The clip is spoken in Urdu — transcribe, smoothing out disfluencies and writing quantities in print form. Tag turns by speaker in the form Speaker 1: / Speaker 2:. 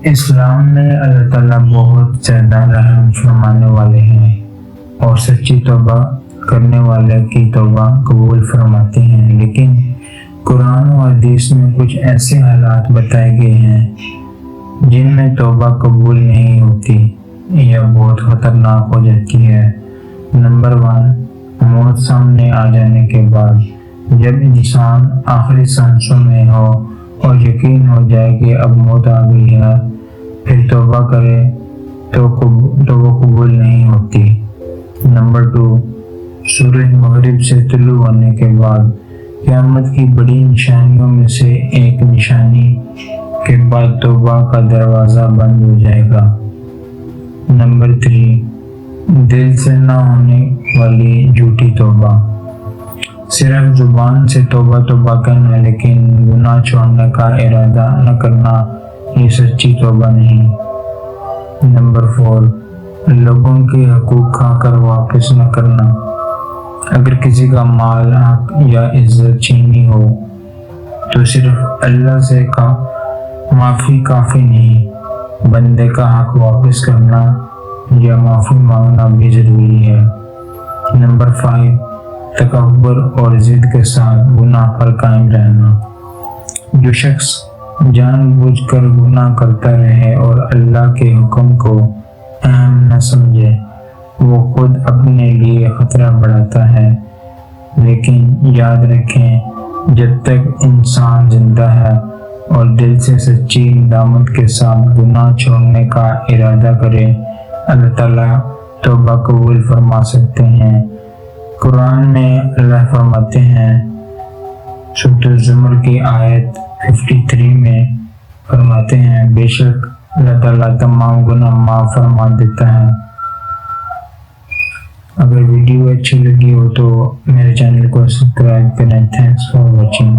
Speaker 1: اسلام میں اللہ تعالیٰ بہت زیادہ رحم فرمانے والے ہیں اور سچی توبہ کرنے والے کی توبہ قبول فرماتے ہیں، لیکن قرآن و حدیث میں کچھ ایسے حالات بتائے گئے ہیں جن میں توبہ قبول نہیں ہوتی یا بہت خطرناک ہو جاتی ہے۔ نمبر 1، موت سامنے آ جانے کے بعد جب انسان آخری سانسوں میں ہو اور یقین ہو جائے کہ اب موت آ گئی ہے، پھر توبہ کرے تو وہ قبول نہیں ہوتی۔ نمبر 2، سورج مغرب سے طلوع ہونے کے بعد قیامت کی بڑی نشانیوں میں سے ایک نشانی کے بعد توبہ کا دروازہ بند ہو جائے گا۔ نمبر 3، دل سے نہ ہونے والی جھوٹی توبہ۔ صرف زبان سے توبہ کرنا لیکن گناہ چھوڑنے کا ارادہ نہ کرنا، یہ سچی توبہ نہیں۔ نمبر 4، لوگوں کے حقوق کھا کر واپس نہ کرنا۔ اگر کسی کا مال، حق یا عزت چھینی ہو تو صرف اللہ سے معافی کافی نہیں، بندے کا حق واپس کرنا یا معافی مانگنا بھی ضروری ہے۔ نمبر 5، تکبر اور ضد کے ساتھ گناہ پر قائم رہنا۔ جو شخص جان بوجھ کر گناہ کرتا رہے اور اللہ کے حکم کو اہم نہ سمجھے، وہ خود اپنے لیے خطرہ بڑھاتا ہے۔ لیکن یاد رکھیں، جب تک انسان زندہ ہے اور دل سے سچی ندامت کے ساتھ گناہ چھوڑنے کا ارادہ کرے، اللہ تعالیٰ توبہ قبول فرما سکتے ہیں۔ قرآن میں اللہ فرماتے ہیں، سورۃ الزمر کی آیت 53 میں فرماتے ہیں، بے شک اللہ تعالیٰ تمام گناہ معاف فرما دیتا ہے۔ اگر ویڈیو اچھی لگی ہو تو میرے چینل کو سبسکرائب کریں۔ Thanks for watching.